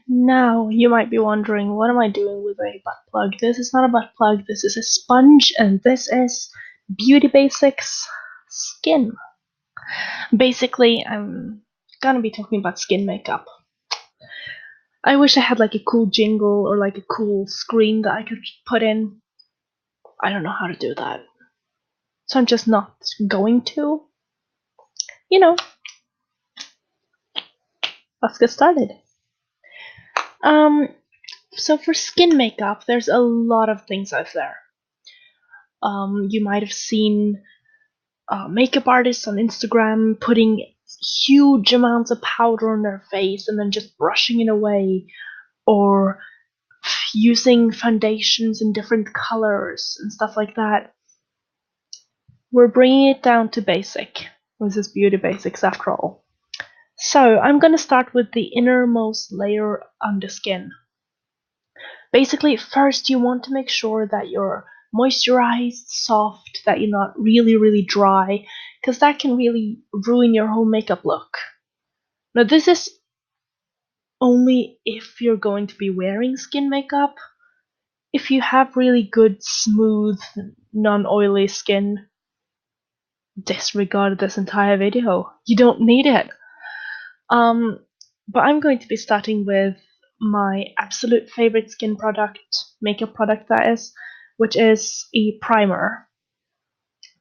Now, you might be wondering, what am I doing with a butt plug? This is not a butt plug, this is a sponge, and this is Beauty Basics Skin. Basically, I'm gonna be talking about skin makeup. I wish I had like a cool jingle or like a cool screen that I could put in. I don't know how to do that. So I'm just not going to. You know, let's get started. Um, so for skin makeup, there's a lot of things out there. You might have seen makeup artists on Instagram putting huge amounts of powder on their face and then just brushing it away, or using foundations in different colors and stuff like that. We're bringing it down to basic. This is Beauty Basics after all. So I'm going to start with the innermost layer on the skin. Basically, first you want to make sure that you're moisturized, soft, that you're not really dry, because that can really ruin your whole makeup look. Now, this is only if you're going to be wearing skin makeup. If you have really good, smooth, non-oily skin, disregard this entire video. You don't need it. Um, but I'm going to be starting with my absolute favorite skin product, makeup product that is, which is a primer.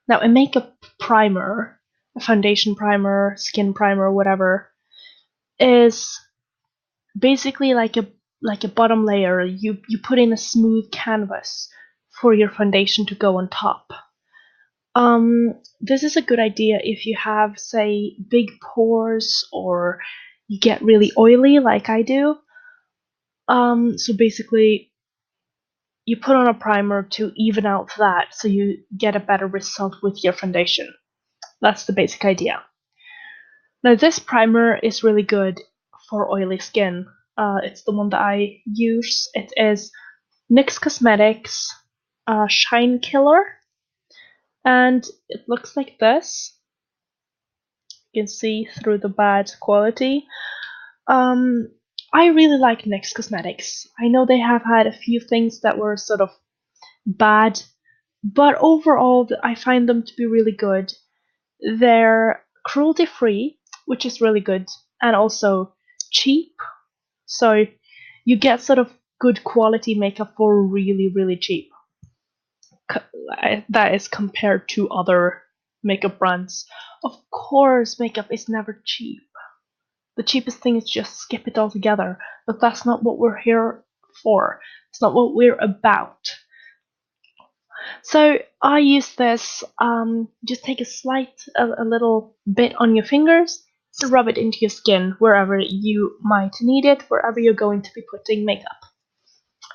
Now, a makeup primer, a foundation primer, skin primer, whatever, is basically like a bottom layer. You put in a smooth canvas for your foundation to go on top. This is a good idea if you have, say, big pores or you get really oily like I do. So basically, you put on a primer to even out that so you get a better result with your foundation. That's the basic idea. Now, this primer is really good for oily skin. It's the one that I use. It is NYX Cosmetics Shine Killer, and it looks like this. You can see through the bad quality. Um, I really like NYX Cosmetics. I know they have had a few things that were sort of bad, but overall, I find them to be really good. They're cruelty free, which is really good, and also cheap. So you get sort of good quality makeup for really cheap. That is compared to other makeup brands. Of course, makeup is never cheap. The cheapest thing is just skip it altogether, but that's not what we're here for. It's not what we're about. So I use this, just take a little bit on your fingers, and rub it into your skin wherever you might need it, wherever you're going to be putting makeup.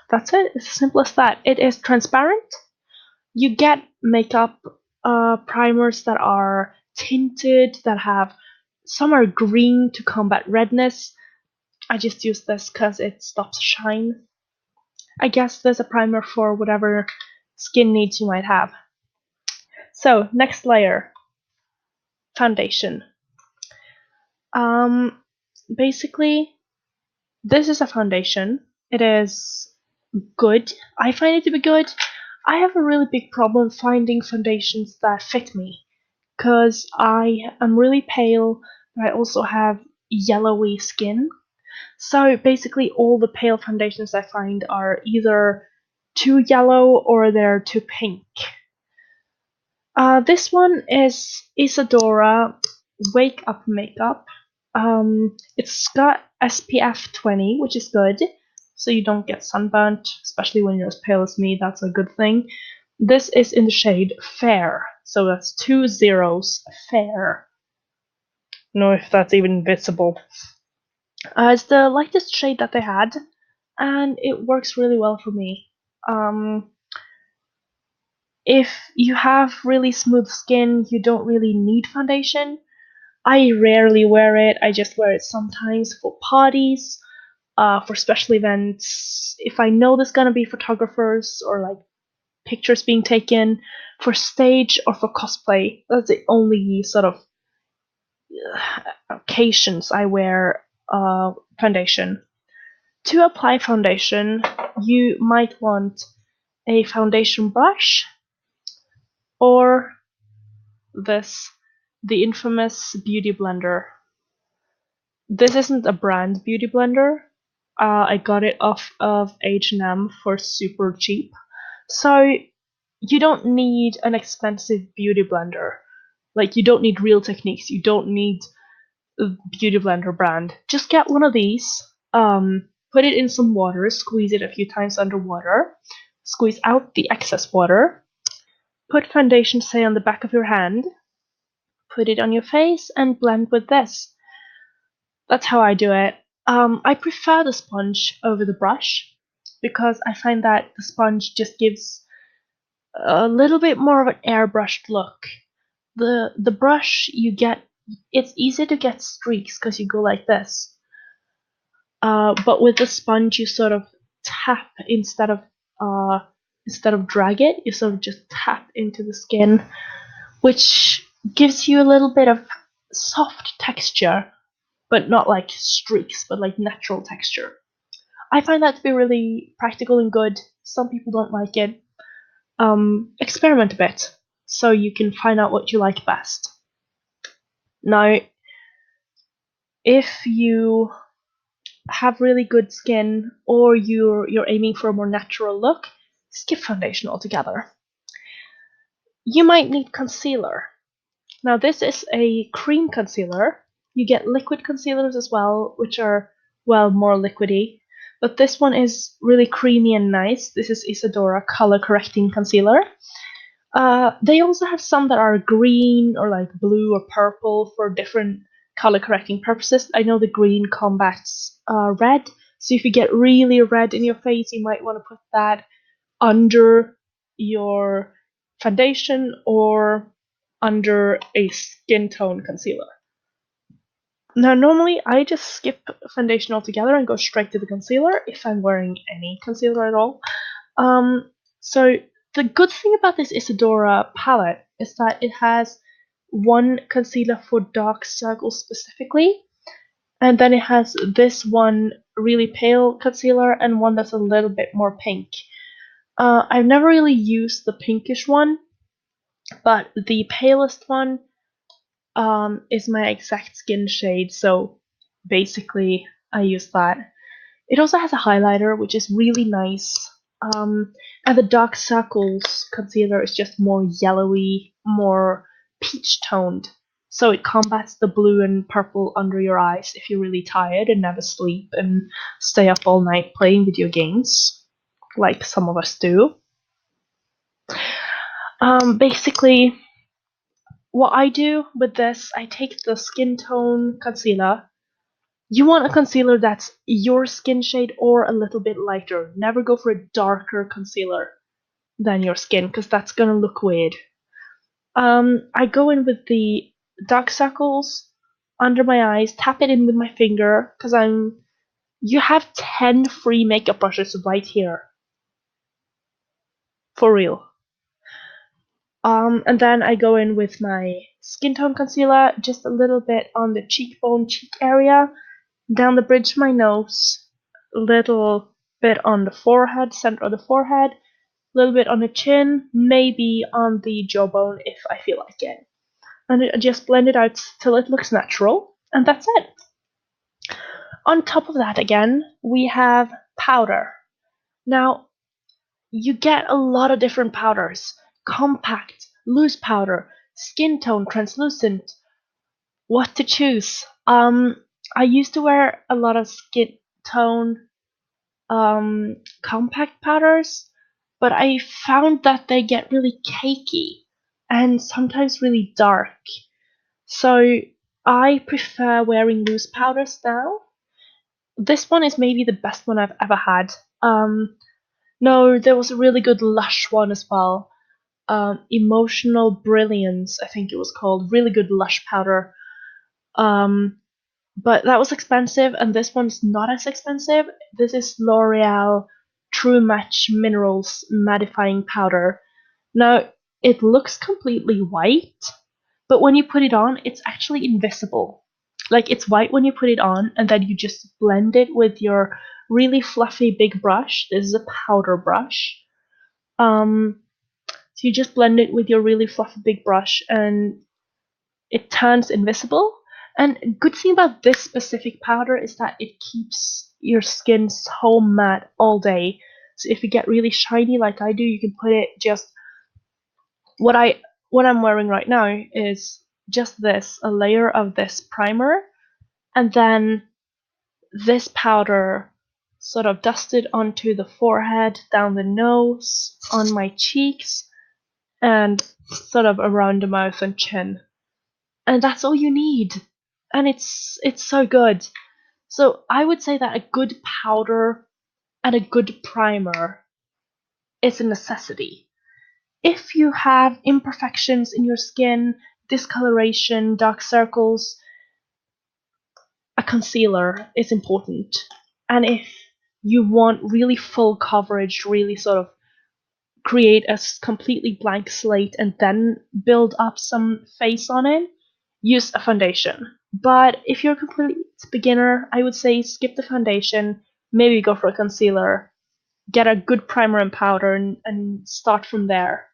That's it, it's as simple as that. It is transparent. You get makeup primers that are tinted, that have some are green to combat redness. I just use this because it stops shine. I guess there's a primer for whatever skin needs you might have. So, next layer, foundation. Um, Basically, this is a foundation. It is good. I find it to be good. I have a really big problem finding foundations that fit me because I am really pale, but I also have yellowy skin. So basically, all the pale foundations I find are either too yellow or they're too pink. This one is Isadora Wake Up Makeup. It's got SPF 20, which is good, so you don't get sunburnt, especially when you're as pale as me. That's a good thing. This is in the shade Fair, so that's 2 zeros, Fair. I don't know if that's even visible. It's the lightest shade that they had, and it works really well for me. If you have really smooth skin, you don't really need foundation. I rarely wear it. I just wear it sometimes for parties, for special events. If I know there's gonna be photographers or like pictures being taken for stage or for cosplay, that's the only sort of occasions I wear foundation. To apply foundation, you might want a foundation brush or the infamous beauty blender. This isn't a brand beauty blender. I got it off of H&M for super cheap. So you don't need an expensive beauty blender. Like, you don't need Real Techniques. You don't need a beauty blender brand. Just get one of these. Put it in some water. Squeeze it a few times underwater. Squeeze out the excess water. Put foundation, say, on the back of your hand. Put it on your face and blend with this. That's how I do it. I prefer the sponge over the brush because I find that the sponge just gives a little bit more of an airbrushed look. The brush you get, it's easy to get streaks because you go like this. But with the sponge you sort of tap instead of drag it, you sort of just tap into the skin, which gives you a little bit of soft texture, but not like streaks, but like natural texture. I find that to be really practical and good. Some people don't like it. Experiment a bit so you can find out what you like best. Now, if you have really good skin or you're aiming for a more natural look, skip foundation altogether. You might need concealer. Now, this is a cream concealer. You get liquid concealers as well, which are, well, more liquidy. But this one is really creamy and nice. This is Isadora Color Correcting Concealer. They also have some that are green or like blue or purple for different color correcting purposes. I know the green combats red, so if you get really red in your face, you might want to put that under your foundation or under a skin tone concealer. Now, normally I just skip foundation altogether and go straight to the concealer if I'm wearing any concealer at all. So the good thing about this Isadora palette is that it has one concealer for dark circles specifically, and then it has this one really pale concealer and one that's a little bit more pink. I've never really used the pinkish one, but the palest one is my exact skin shade, so basically I use that. It also has a highlighter, which is really nice. And the dark circles concealer is just more yellowy, more peach toned. So it combats the blue and purple under your eyes if you're really tired and never sleep and stay up all night playing video games, like some of us do. Basically, what I do with this, I take the skin tone concealer. You want a concealer that's your skin shade or a little bit lighter. Never go for a darker concealer than your skin because that's gonna look weird. I go in with the dark circles under my eyes, tap it in with my finger because you have 10 free makeup brushes right here. For real. And then I go in with my skin tone concealer, just a little bit on the cheekbone, cheek area, down the bridge of my nose, a little bit on the forehead, center of the forehead, a little bit on the chin, maybe on the jawbone if I feel like it. And I just blend it out till it looks natural, and that's it. On top of that, again, we have powder. Now, you get a lot of different powders: compact, loose powder, skin tone, translucent. What to choose? I used to wear a lot of skin tone compact powders, but I found that they get really cakey and sometimes really dark. So I prefer wearing loose powders now. This one is maybe the best one I've ever had. No, there was a really good Lush one as well. Emotional Brilliance, I think it was called. Really good Lush powder. But that was expensive, and this one's not as expensive. This is L'Oreal True Match Minerals Mattifying Powder. Now, it looks completely white, but when you put it on, it's actually invisible. Like, it's white when you put it on, and then you just blend it with your really fluffy big brush. This is a powder brush. So you just blend it with your really fluffy big brush and it turns invisible. And good thing about this specific powder is that it keeps your skin so matte all day. So if you get really shiny like I do, you can put it just what I'm wearing right now is just this, a layer of this primer, and then this powder sort of dusted onto the forehead, down the nose, on my cheeks, and sort of around the mouth and chin. And that's all you need. And it's so good. So I would say that a good powder and a good primer is a necessity. If you have imperfections in your skin, discoloration, dark circles, a concealer is important. And if you want really full coverage, really sort of create a completely blank slate and then build up some face on it, use a foundation. But if you're a complete beginner, I would say skip the foundation, maybe go for a concealer, get a good primer and powder, and start from there.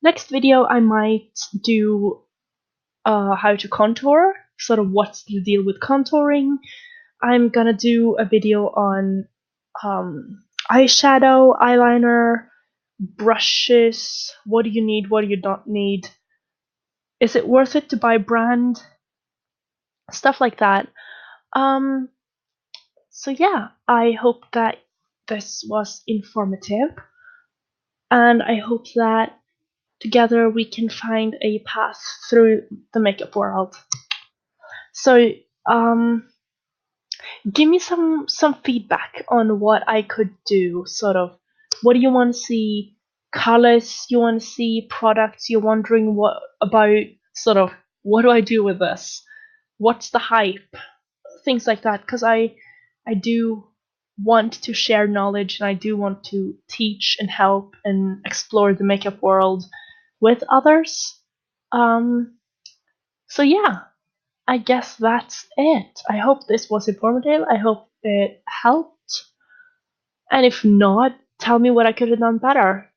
Next video, I might do how to contour, sort of what's the deal with contouring. I'm gonna do a video on eyeshadow, eyeliner, brushes, what do you need, what do you not need, is it worth it to buy brand, stuff like that. Um, so yeah, I hope that this was informative, and I hope that together we can find a path through the makeup world. So, give me some feedback on what I could do. Sort of, what do you want to see? Colors you want to see? Products you're wondering what about? Sort of, what do I do with this? What's the hype? Things like that. Because I do want to share knowledge and I do want to teach and help and explore the makeup world with others. So yeah, I guess that's it. I hope this was informative. I hope it helped. And if not, tell me what I could have done better.